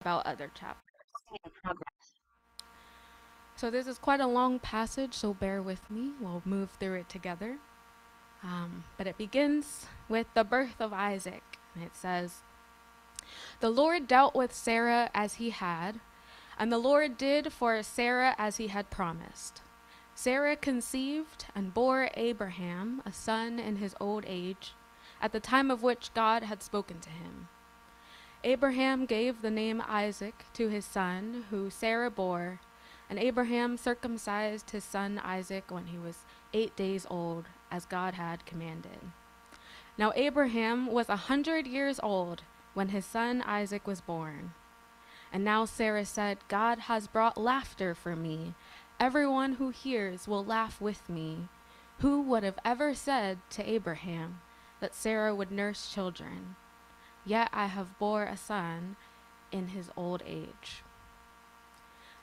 about other chapters. In progress. So this is quite a long passage, so bear with me. We'll move through it together. But it begins with the birth of Isaac. And it says, "The Lord dealt with Sarah as he had, and the Lord did for Sarah as he had promised. Sarah conceived and bore Abraham a son in his old age, at the time of which God had spoken to him. Abraham gave the name Isaac to his son, who Sarah bore, and Abraham circumcised his son Isaac when he was 8 days old, as God had commanded. Now Abraham was 100 years old when his son Isaac was born. And now Sarah said, God has brought laughter for me. Everyone who hears will laugh with me. Who would have ever said to Abraham that Sarah would nurse children? Yet I have bore a son in his old age."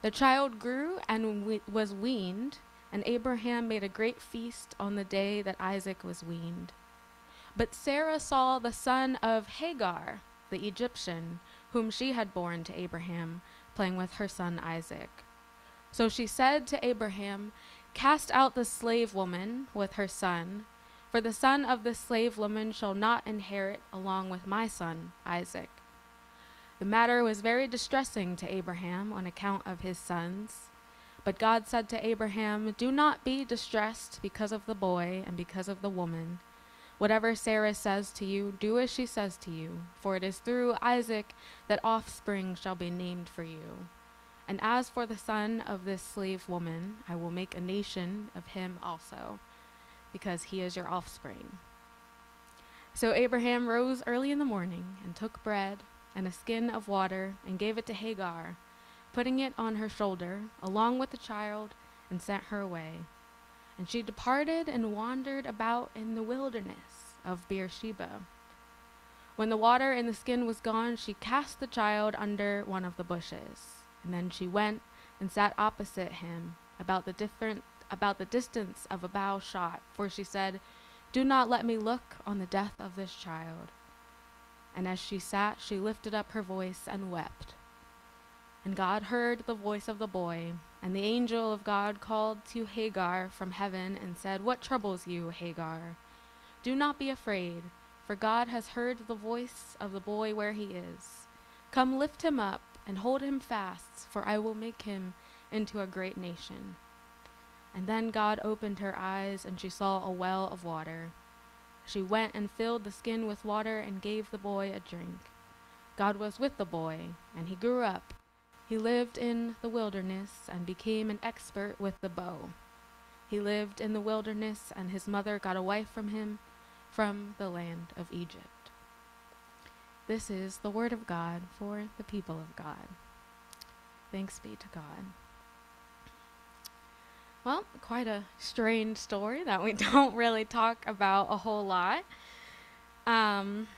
The child grew and was weaned, and Abraham made a great feast on the day that Isaac was weaned. But Sarah saw the son of Hagar, the Egyptian, whom she had borne to Abraham, playing with her son Isaac. So she said to Abraham, "Cast out the slave woman with her son, for the son of the slave woman shall not inherit along with my son Isaac." The matter was very distressing to Abraham on account of his sons. But God said to Abraham, "Do not be distressed because of the boy and because of the woman. Whatever Sarah says to you, do as she says to you, for it is through Isaac that offspring shall be named for you. And as for the son of this slave woman, I will make a nation of him also, because he is your offspring." So Abraham rose early in the morning and took bread and a skin of water and gave it to Hagar, putting it on her shoulder, along with the child, and sent her away. And she departed and wandered about in the wilderness of Beersheba. When the water in the skin was gone, she cast the child under one of the bushes. And then she went and sat opposite him, about the distance of a bow shot, for she said, "Do not let me look on the death of this child." And as she sat, she lifted up her voice and wept. And God heard the voice of the boy, and the angel of God called to Hagar from heaven and said, "What troubles you, Hagar? Do not be afraid, for God has heard the voice of the boy where he is. Come, lift him up and hold him fast, for I will make him into a great nation." And then God opened her eyes, and she saw a well of water. She went and filled the skin with water and gave the boy a drink. God was with the boy, and he grew up. He lived in the wilderness and became an expert with the bow. He lived in the wilderness, and his mother got a wife from him from the land of Egypt. This is the word of God for the people of God. Thanks be to God. Well, quite a strange story that we don't really talk about a whole lot. Um,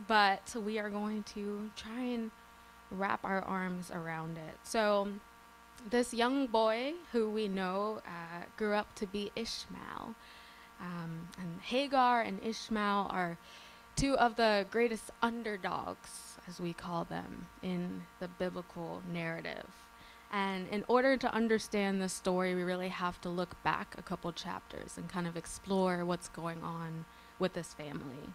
but we are going to try and wrap our arms around it. So, this young boy who we know grew up to be Ishmael. And Hagar and Ishmael are two of the greatest underdogs, as we call them, in the biblical narrative. And in order to understand this story, we really have to look back a couple chapters and kind of explore what's going on with this family.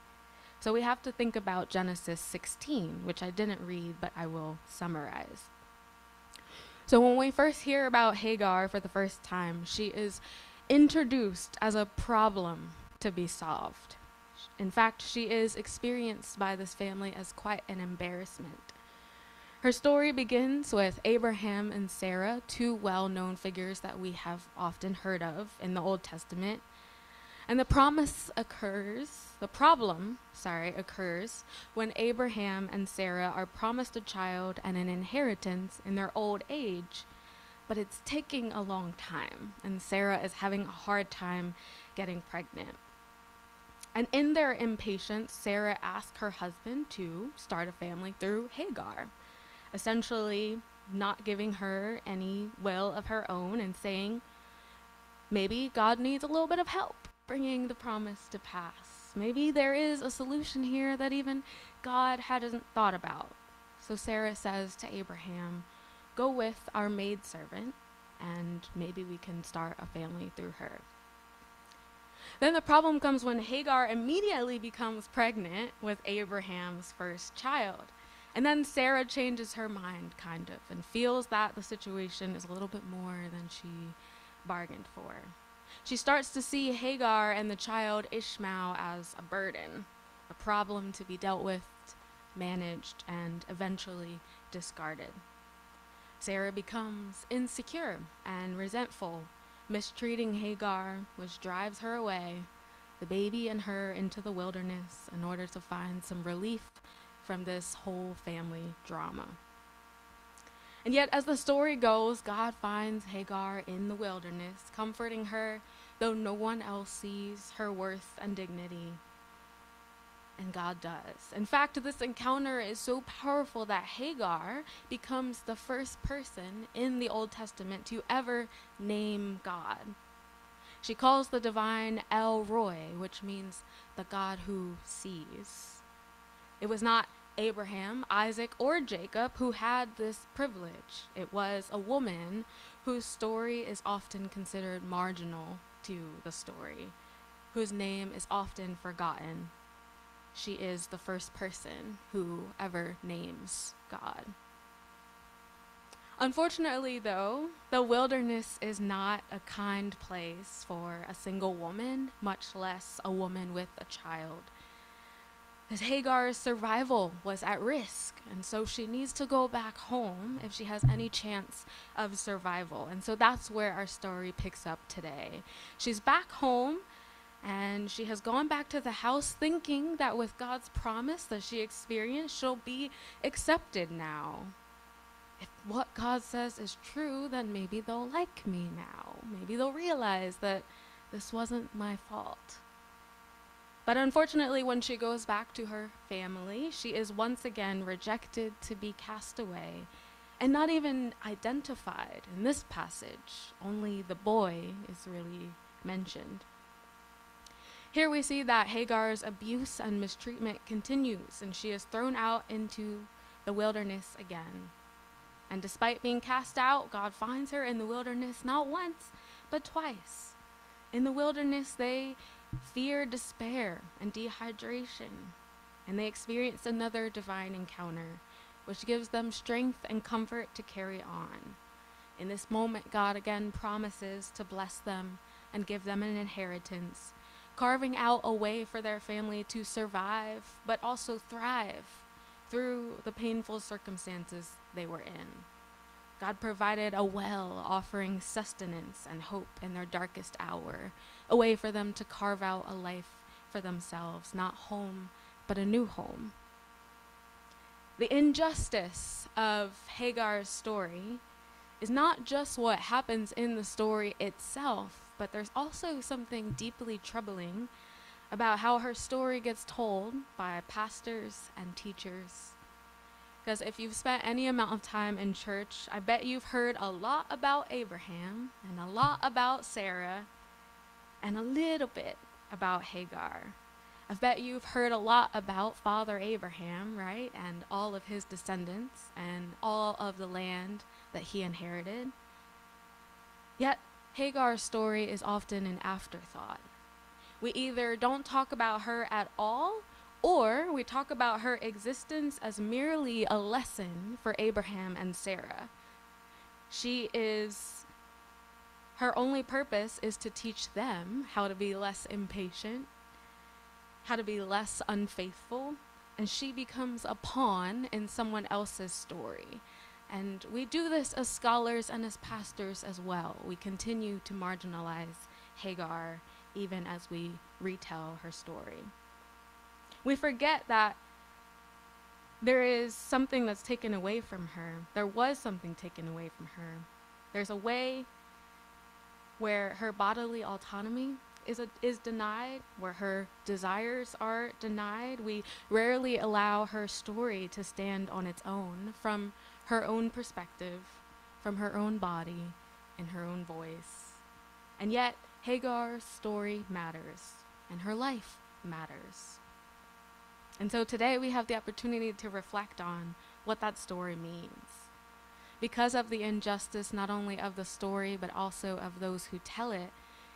So we have to think about Genesis 16, which I didn't read, but I will summarize. So when we first hear about Hagar for the first time, she is introduced as a problem to be solved. In fact, she is experienced by this family as quite an embarrassment. Her story begins with Abraham and Sarah, two well-known figures that we have often heard of in the Old Testament. And the problem occurs when Abraham and Sarah are promised a child and an inheritance in their old age, but it's taking a long time, and Sarah is having a hard time getting pregnant. And in their impatience, Sarah asks her husband to start a family through Hagar, essentially not giving her any will of her own and saying, maybe God needs a little bit of help bringing the promise to pass. Maybe there is a solution here that even God hadn't thought about. So Sarah says to Abraham, "Go with our maidservant, and maybe we can start a family through her." Then the problem comes when Hagar immediately becomes pregnant with Abraham's first child. And then Sarah changes her mind, kind of, and feels that the situation is a little bit more than she bargained for. She starts to see Hagar and the child Ishmael as a burden, a problem to be dealt with, managed, and eventually discarded. Sarah becomes insecure and resentful, mistreating Hagar, which drives her away, the baby and her into the wilderness in order to find some relief from this whole family drama. And yet, as the story goes, God finds Hagar in the wilderness, comforting her, though no one else sees her worth and dignity. And God does. In fact, this encounter is so powerful that Hagar becomes the first person in the Old Testament to ever name God. She calls the divine El Roy, which means the God who sees. It was not Abraham, Isaac, or Jacob who had this privilege. It was a woman whose story is often considered marginal to the story, whose name is often forgotten. She is the first person who ever names God. Unfortunately, though, the wilderness is not a kind place for a single woman, much less a woman with a child. As Hagar's survival was at risk, and so she needs to go back home if she has any chance of survival. And so that's where our story picks up today. She's back home, and she has gone back to the house thinking that with God's promise that she experienced, she'll be accepted now. If what God says is true, then maybe they'll like me now. Maybe they'll realize that this wasn't my fault. But unfortunately, when she goes back to her family, she is once again rejected to be cast away and not even identified in this passage. Only the boy is really mentioned. Here we see that Hagar's abuse and mistreatment continues, and she is thrown out into the wilderness again. And despite being cast out, God finds her in the wilderness not once, but twice. In the wilderness, they fear despair and dehydration, and they experience another divine encounter, which gives them strength and comfort to carry on. In this moment, God again promises to bless them and give them an inheritance, carving out a way for their family to survive, but also thrive through the painful circumstances they were in. God provided a well, offering sustenance and hope in their darkest hour, a way for them to carve out a life for themselves, not home, but a new home. The injustice of Hagar's story is not just what happens in the story itself, but there's also something deeply troubling about how her story gets told by pastors and teachers. Because if you've spent any amount of time in church, I bet you've heard a lot about Abraham and a lot about Sarah and a little bit about Hagar. I bet you've heard a lot about Father Abraham, right? And all of his descendants and all of the land that he inherited. Yet, Hagar's story is often an afterthought. We either don't talk about her at all, or we talk about her existence as merely a lesson for Abraham and Sarah. Her only purpose is to teach them how to be less impatient, how to be less unfaithful, and she becomes a pawn in someone else's story. And we do this as scholars and as pastors as well. We continue to marginalize Hagar even as we retell her story. We forget that there is something that's taken away from her. There was something taken away from her. There's a way where her bodily autonomy is denied, where her desires are denied. We rarely allow her story to stand on its own from her own perspective, from her own body, and her own voice. And yet, Hagar's story matters, and her life matters. And so today we have the opportunity to reflect on what that story means. Because of the injustice not only of the story but also of those who tell it,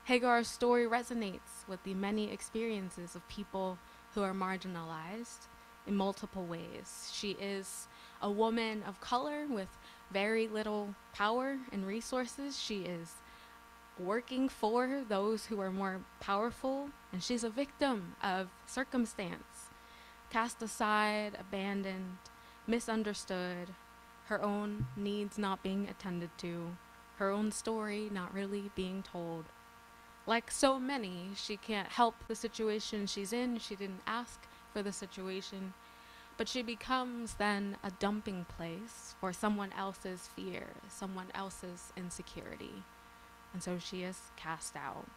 Hagar's story resonates with the many experiences of people who are marginalized in multiple ways. She is a woman of color with very little power and resources. She is working for those who are more powerful, and she's a victim of circumstance, cast aside, abandoned, misunderstood, her own needs not being attended to, her own story not really being told. Like so many, she can't help the situation she's in. She didn't ask for the situation, but she becomes then a dumping place for someone else's fear, someone else's insecurity. And so she is cast out.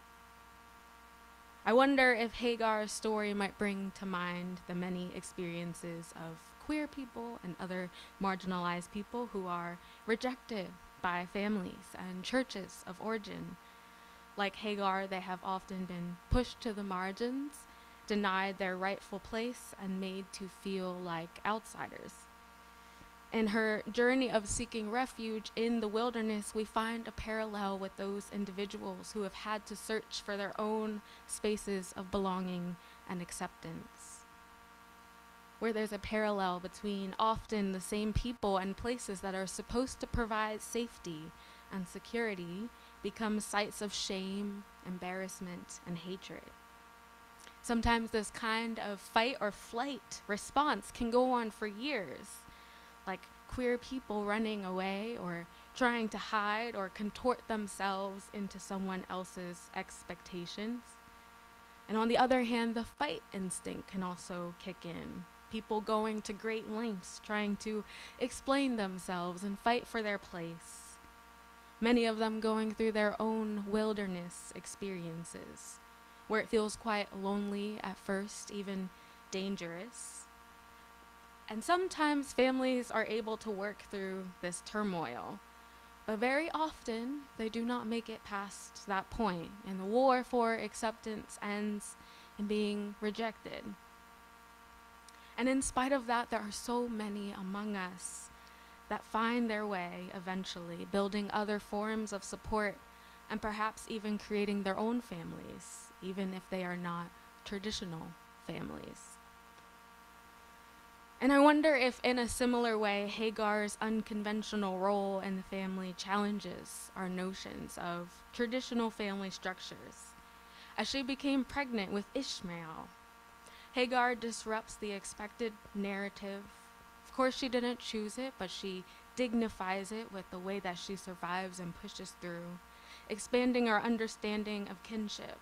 I wonder if Hagar's story might bring to mind the many experiences of queer people and other marginalized people who are rejected by families and churches of origin. Like Hagar, they have often been pushed to the margins, denied their rightful place, and made to feel like outsiders. In her journey of seeking refuge in the wilderness, we find a parallel with those individuals who have had to search for their own spaces of belonging and acceptance. Where there's a parallel between often the same people and places that are supposed to provide safety and security become sites of shame, embarrassment, and hatred. Sometimes this kind of fight or flight response can go on for years, like queer people running away or trying to hide or contort themselves into someone else's expectations. And on the other hand, the fight instinct can also kick in. People going to great lengths trying to explain themselves and fight for their place. Many of them going through their own wilderness experiences, where it feels quite lonely at first, even dangerous. And sometimes families are able to work through this turmoil, but very often they do not make it past that point, and the war for acceptance ends in being rejected. And in spite of that, there are so many among us that find their way eventually, building other forms of support and perhaps even creating their own families, even if they are not traditional families. And I wonder if in a similar way, Hagar's unconventional role in the family challenges our notions of traditional family structures. As she became pregnant with Ishmael, Hagar disrupts the expected narrative. Of course, she didn't choose it, but she dignifies it with the way that she survives and pushes through, expanding our understanding of kinship.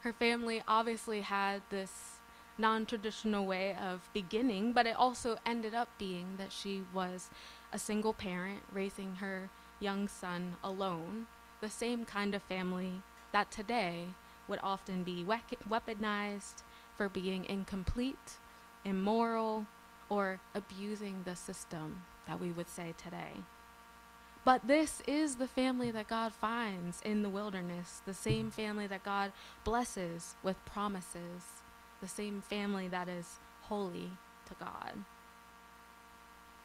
Her family obviously had this non-traditional way of beginning, but it also ended up being that she was a single parent raising her young son alone, the same kind of family that today would often be weaponized for being incomplete, immoral, or abusing the system that we would say today. But this is the family that God finds in the wilderness, the same family that God blesses with promises, the same family that is holy to God.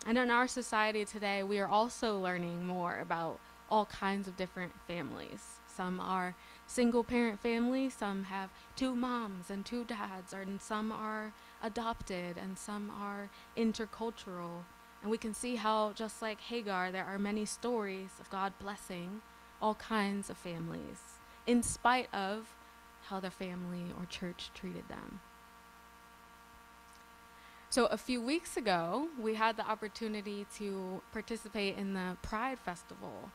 And in our society today, we are also learning more about all kinds of different families. Some are single parent families, some have 2 moms and 2 dads, and some are adopted, and some are intercultural. And we can see how, just like Hagar, there are many stories of God blessing all kinds of families, in spite of how their family or church treated them. So a few weeks ago, we had the opportunity to participate in the Pride Festival,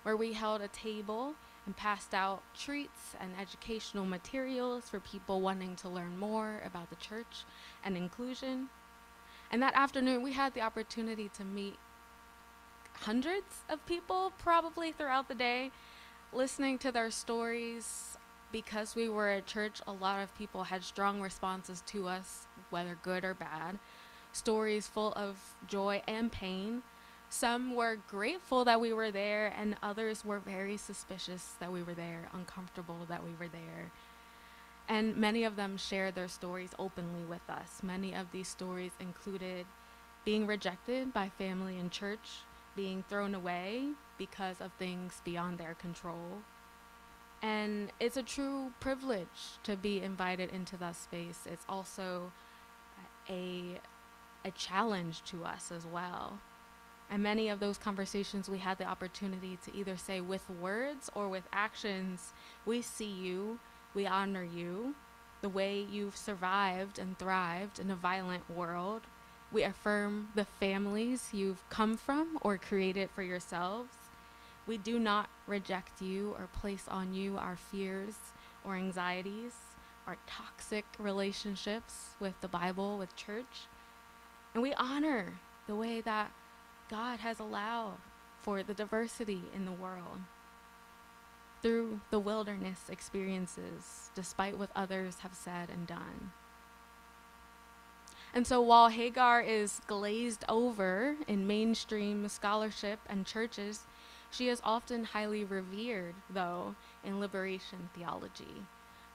where we held a table and passed out treats and educational materials for people wanting to learn more about the church and inclusion. And that afternoon, we had the opportunity to meet hundreds of people probably throughout the day, listening to their stories. Because we were a church, a lot of people had strong responses to us, whether good or bad, stories full of joy and pain. Some were grateful that we were there, and others were very suspicious that we were there, uncomfortable that we were there. And many of them shared their stories openly with us. Many of these stories included being rejected by family and church, being thrown away because of things beyond their control. And it's a true privilege to be invited into that space. It's also a, a challenge to us as well. And many of those conversations we had the opportunity to either say with words or with actions, we see you, we honor you, the way you've survived and thrived in a violent world. We affirm the families you've come from or created for yourselves. We do not reject you or place on you our fears or anxieties, our toxic relationships with the Bible, with church. And we honor the way that God has allowed for the diversity in the world through the wilderness experiences, despite what others have said and done. And so while Hagar is glazed over in mainstream scholarship and churches, she is often highly revered, though, in liberation theology.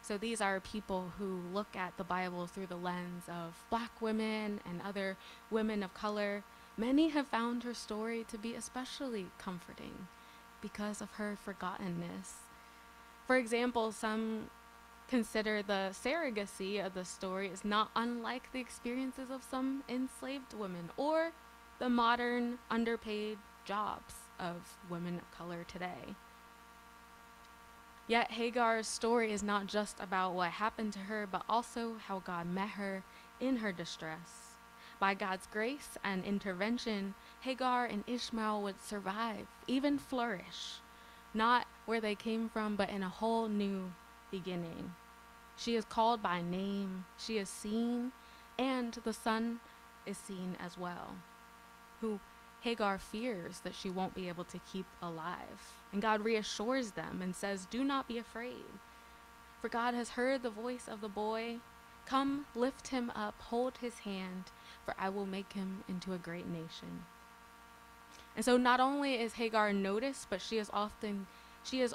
So these are people who look at the Bible through the lens of Black women and other women of color. Many have found her story to be especially comforting because of her forgottenness. For example, some consider the surrogacy of the story is not unlike the experiences of some enslaved women or the modern underpaid jobs of women of color today. Yet Hagar's story is not just about what happened to her, but also how God met her in her distress. By God's grace and intervention, Hagar and Ishmael would survive, even flourish, not where they came from, but in a whole new beginning. She is called by name, she is seen, and the son is seen as well, who Hagar fears that she won't be able to keep alive. And God reassures them and says, "Do not be afraid, for God has heard the voice of the boy. Come, lift him up, hold his hand, for I will make him into a great nation." And so not only is Hagar noticed, but she is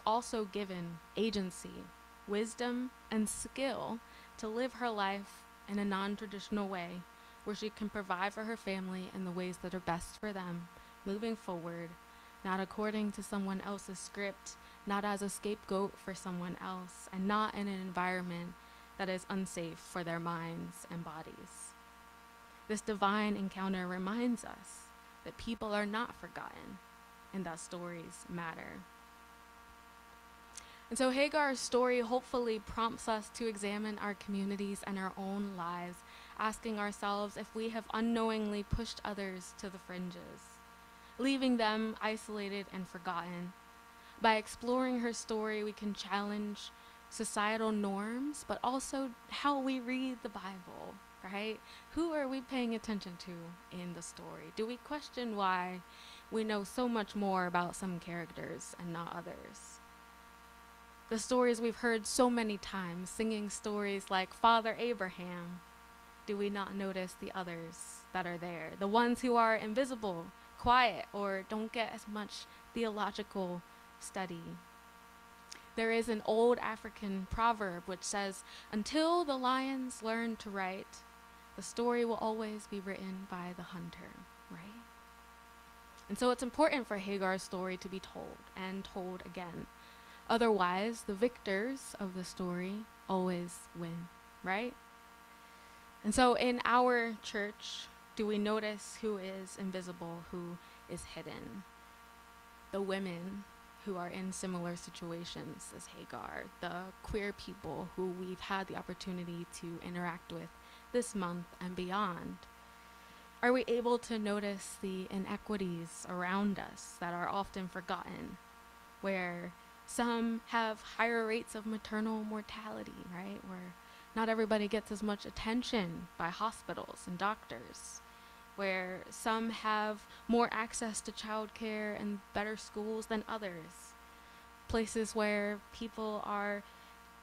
also given agency, wisdom, and skill to live her life in a non-traditional way, where she can provide for her family in the ways that are best for them, moving forward, not according to someone else's script, not as a scapegoat for someone else, and not in an environment that is unsafe for their minds and bodies. This divine encounter reminds us that people are not forgotten and that stories matter. And so Hagar's story hopefully prompts us to examine our communities and our own lives, asking ourselves if we have unknowingly pushed others to the fringes, leaving them isolated and forgotten. By exploring her story, we can challenge societal norms, but also how we read the Bible, right? Who are we paying attention to in the story? Do we question why we know so much more about some characters and not others? The stories we've heard so many times, singing stories like Father Abraham, do we not notice the others that are there? The ones who are invisible, quiet, or don't get as much theological study. There is an old African proverb which says, "Until the lions learn to write, the story will always be written by the hunter," right? And so it's important for Hagar's story to be told and told again. Otherwise, the victors of the story always win, right? And so in our church, do we notice who is invisible, who is hidden? The women who are in similar situations as Hagar, the queer people who we've had the opportunity to interact with this month and beyond. Are we able to notice the inequities around us that are often forgotten, where some have higher rates of maternal mortality, right? Where not everybody gets as much attention by hospitals and doctors, where some have more access to childcare and better schools than others, places where people are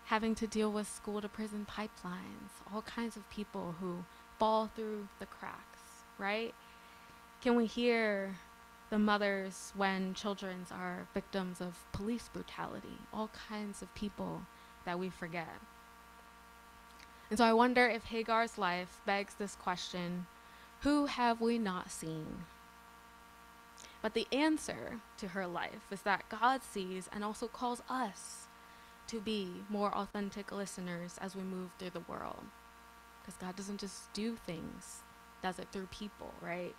having to deal with school to prison pipelines, all kinds of people who fall through the cracks, right? Can we hear the mothers when children are victims of police brutality, all kinds of people that we forget? And so I wonder if Hagar's life begs this question: Who have we not seen? But the answer to her life is that God sees and also calls us to be more authentic listeners as we move through the world. Because God doesn't just do things, does it through people, right?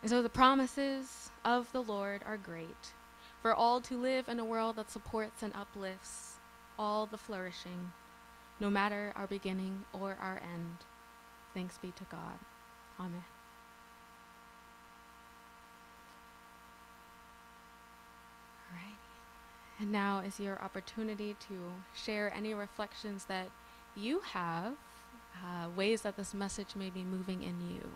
And so the promises of the Lord are great for all to live in a world that supports and uplifts all the flourishing, no matter our beginning or our end. Thanks be to God. Amen. All right. And now is your opportunity to share any reflections that you have, ways that this message may be moving in you.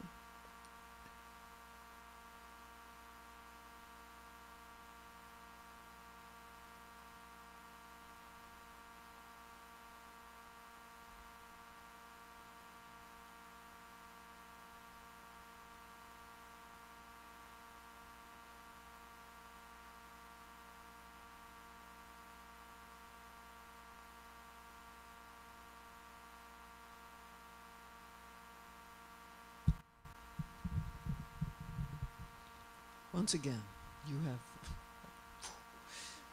Once again, you have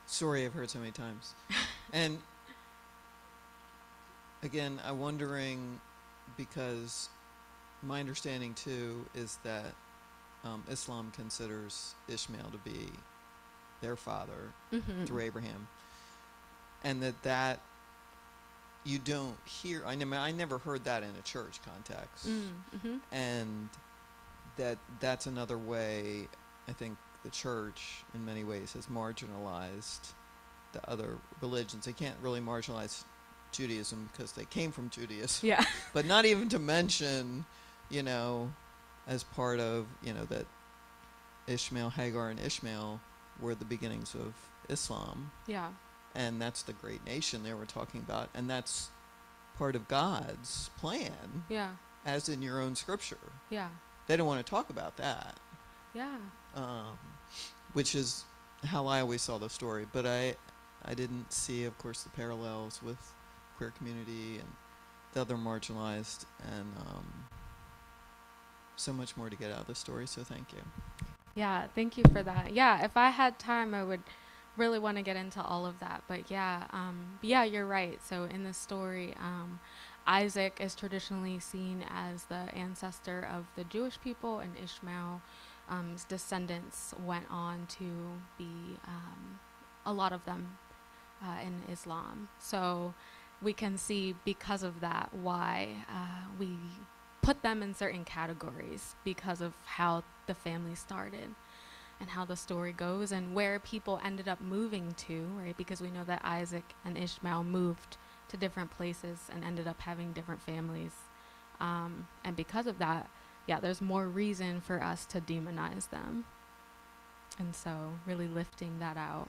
story I've heard so many times. And again, I'm wondering, because my understanding too is that Islam considers Ishmael to be their father through Abraham, and that you don't hear. I never heard that in a church context, and that's another way. I think the church, in many ways, has marginalized the other religions. They can't really marginalize Judaism because they came from Judaism. Yeah. But not even to mention, as part of, that Ishmael, Hagar, and Ishmael were the beginnings of Islam. Yeah. And that's the great nation they were talking about. And that's part of God's plan. Yeah. As in your own scripture. Yeah. They don't want to talk about that. Yeah. Which is how I always saw the story. But I didn't see, of course, the parallels with queer community and the other marginalized, and so much more to get out of the story, so thank you. Yeah, thank you for that. Yeah, if I had time, I would really want to get into all of that. But yeah, you're right. So in the story, Isaac is traditionally seen as the ancestor of the Jewish people, and Ishmael's descendants went on to be a lot of them in Islam. So we can see, because of that, why we put them in certain categories because of how the family started and how the story goes and where people ended up moving to, right? Because we know that Isaac and Ishmael moved to different places and ended up having different families. And because of that, yeah, there's more reason for us to demonize them. And so really lifting that out.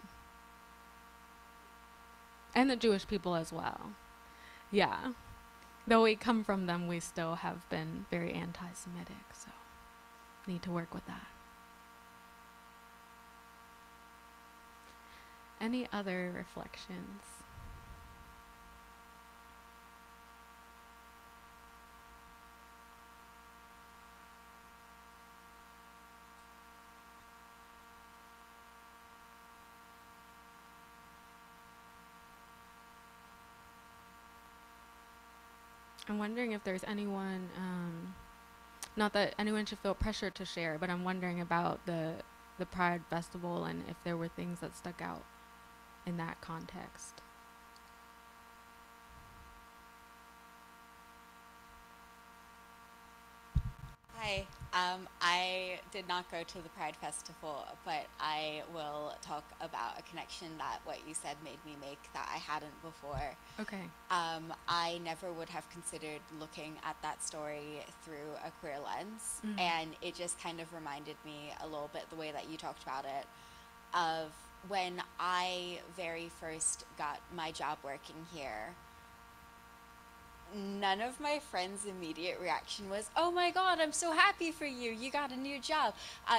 And the Jewish people as well. Yeah. Though we come from them, we still have been very anti-Semitic, so need to work with that. Any other reflections? I'm wondering if there's anyone, not that anyone should feel pressure to share, but I'm wondering about the Pride Festival and if there were things that stuck out in that context. Hi. I did not go to the Pride Festival, but I will talk about a connection that what you said made me make that I hadn't before. Okay. I never would have considered looking at that story through a queer lens, and it just kind of reminded me a little bit, the way that you talked about it, of when I very first got my job working here. None of my friends' immediate reaction was, "Oh my God, I'm so happy for you. You got a new job."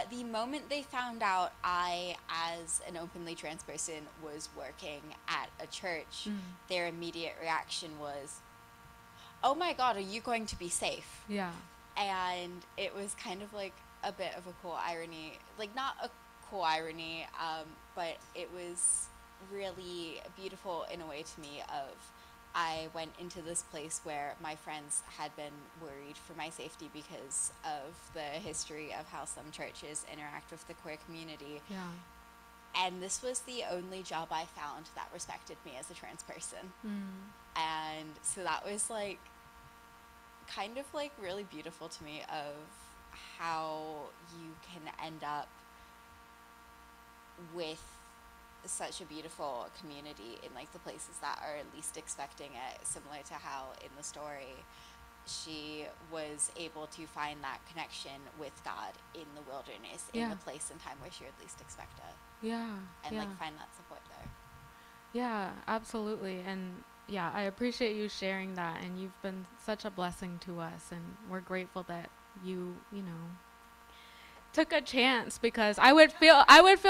The moment they found out I, as an openly trans person, was working at a church, their immediate reaction was, "Oh my God, are you going to be safe?" Yeah. And it was kind of like a bit of a cool irony, like not a cool irony, but it was really beautiful in a way to me of I went into this place where my friends had been worried for my safety because of the history of how some churches interact with the queer community. Yeah. And this was the only job I found that respected me as a trans person. And so that was like kind of like really beautiful to me of how you can end up with such a beautiful community in like the places that are least expecting it, similar to how in the story she was able to find that connection with God in the wilderness, in the place and time where she would least expect it. Yeah. And like find that support there. Yeah, absolutely. And yeah, I appreciate you sharing that, and you've been such a blessing to us, and we're grateful that you know, took a chance, because I would feel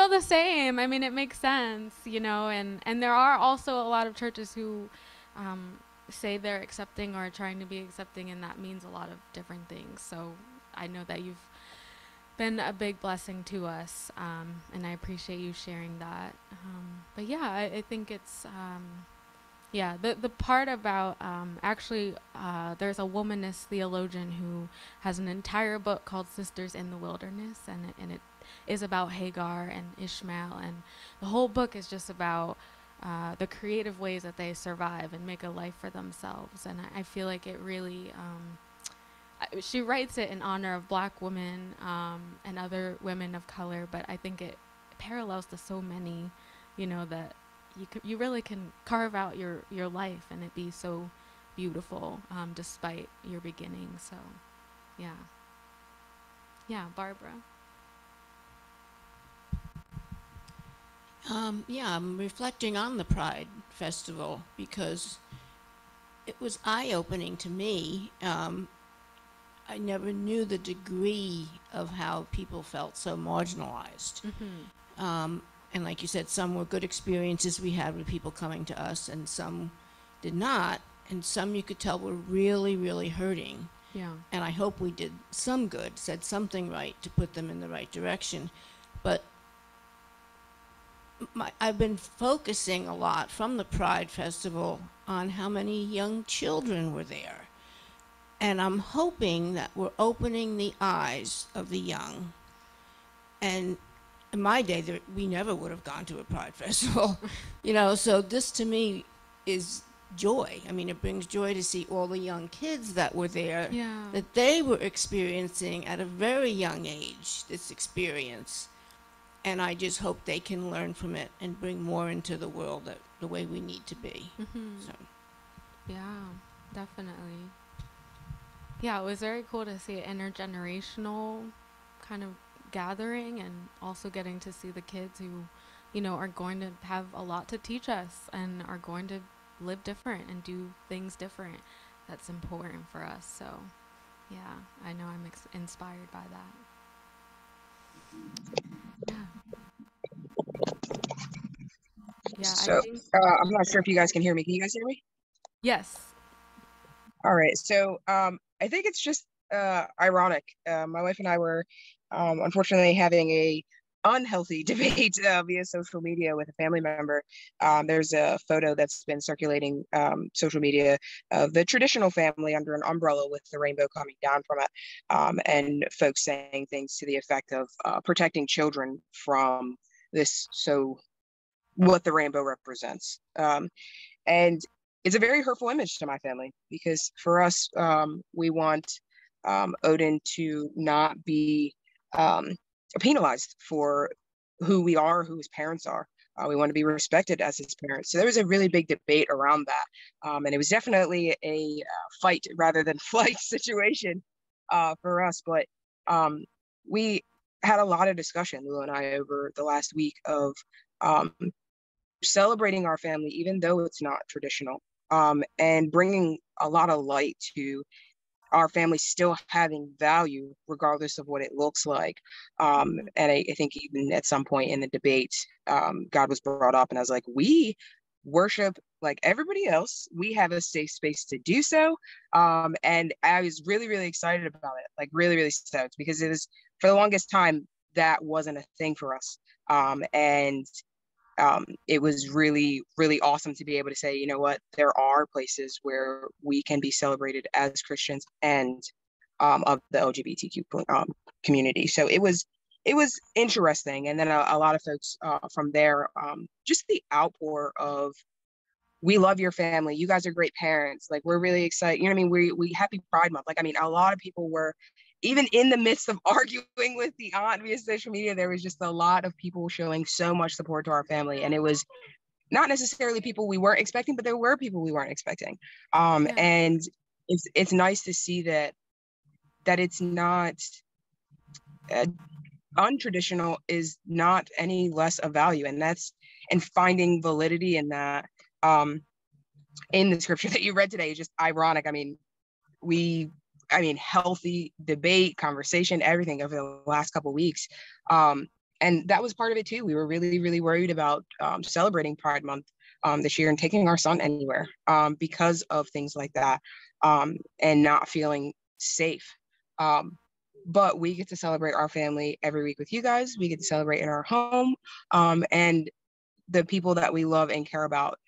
the same. I mean, it makes sense, you know, and there are also a lot of churches who say they're accepting or trying to be accepting, and that means a lot of different things. So I know that you've been a big blessing to us, and I appreciate you sharing that. But yeah, I think it's yeah, the part about actually there's a womanist theologian who has an entire book called Sisters in the Wilderness, and it is about Hagar and Ishmael, and the whole book is just about the creative ways that they survive and make a life for themselves. And I feel like it really she writes it in honor of Black women and other women of color, but I think it parallels to so many, you know, that you really can carve out your life and it be so beautiful despite your beginning. So yeah, Barbara. Yeah, I'm reflecting on the Pride Festival because it was eye-opening to me. I never knew the degree of how people felt so marginalized. And like you said, some were good experiences we had with people coming to us, and some did not. And some you could tell were really, really hurting. Yeah. And I hope we did some good, said something right to put them in the right direction. But I've been focusing a lot from the Pride Festival on how many young children were there. And I'm hoping that we're opening the eyes of the young. And in my day, we never would have gone to a Pride Festival, you know, so this to me is joy. I mean, it brings joy to see all the young kids that were there, that they were experiencing at a very young age, this experience. And I just hope they can learn from it and bring more into the world the way we need to be. So. Yeah, definitely. Yeah, it was very cool to see an intergenerational kind of gathering, and also getting to see the kids who, you know, are going to have a lot to teach us and are going to live different and do things different. That's important for us. So yeah, I know I'm inspired by that. Yeah, So I think I'm not sure if you guys can hear me. Can you guys hear me? yes. All right. So I think it's just ironic. My wife and I were unfortunately having a unhealthy debate via social media with a family member. There's a photo that's been circulating social media of the traditional family under an umbrella with the rainbow coming down from it, and folks saying things to the effect of protecting children from this, so what the rainbow represents. And it's a very hurtful image to my family, because for us, we want Odin to not be penalized for who we are, who his parents are. We want to be respected as his parents. So there was a really big debate around that. And it was definitely a fight rather than flight situation for us. But we had a lot of discussion, Lou and I, over the last week of celebrating our family, even though it's not traditional, and bringing a lot of light to our family still having value regardless of what it looks like. And I think even at some point in the debate, God was brought up, and I was like, we worship like everybody else. We have a safe space to do so. And I was really, really excited about it, like really, really stoked, because it was, for the longest time, that wasn't a thing for us. And it was really, really awesome to be able to say, you know what, there are places where we can be celebrated as Christians and of the LGBTQ community. So it was interesting. And then a lot of folks from there, just the outpour of, we love your family. You guys are great parents. Like, we're really excited. You know what I mean? We happy Pride Month. Like, I mean, a lot of people were, even in the midst of arguing with the aunt via social media, there was just a lot of people showing so much support to our family. And it was not necessarily people we weren't expecting, but there were people we weren't expecting. Yeah. And it's nice to see that it's not uh, untraditional is not any less of value, and that's, and finding validity in that, in the scripture that you read today is just ironic. I mean, healthy debate, conversation, everything over the last couple of weeks. And that was part of it too. We were really, really worried about celebrating Pride Month this year and taking our son anywhere because of things like that, and not feeling safe. But we get to celebrate our family every week with you guys. We get to celebrate in our home, and the people that we love and care about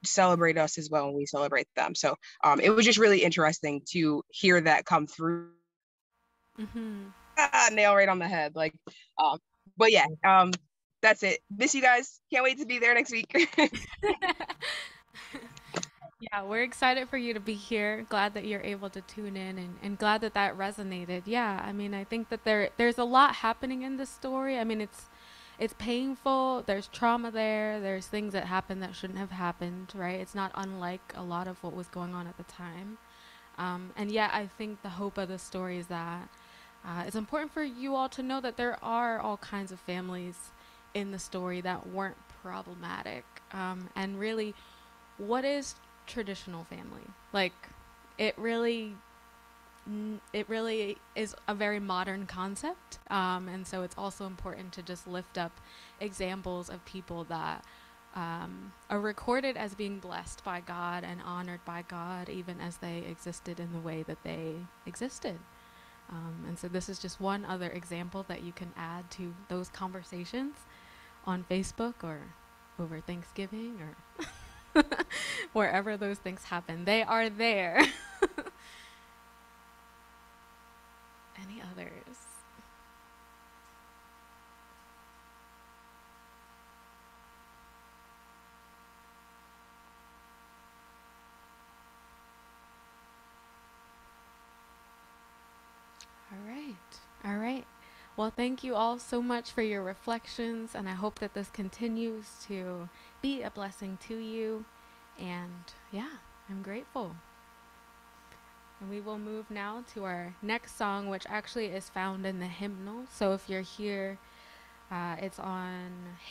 celebrate us as well when we celebrate them. So it was just really interesting to hear that come through. Mm-hmm. Nail right on the head. Like, but yeah, that's it. Miss you guys. Can't wait to be there next week. Yeah, we're excited for you to be here. Glad that you're able to tune in, and glad that that resonated. Yeah, I mean, I think that there's a lot happening in this story. I mean, it's painful. There's trauma there. There's things that happen that shouldn't have happened, right? It's not unlike a lot of what was going on at the time. And yet, I think the hope of the story is that it's important for you all to know that there are all kinds of families in the story that weren't problematic. And really, what is traditional family? Like, it really it really is a very modern concept, and so it's also important to just lift up examples of people that are recorded as being blessed by God and honored by God, even as they existed in the way that they existed. And so this is just one other example that you can add to those conversations on Facebook or over Thanksgiving or wherever those things happen. They are there. Any others? All right. All right. Well, thank you all so much for your reflections, and I hope that this continues to be a blessing to you. And yeah, I'm grateful. And we will move now to our next song, which actually is found in the hymnal. So if you're here, it's on hymn.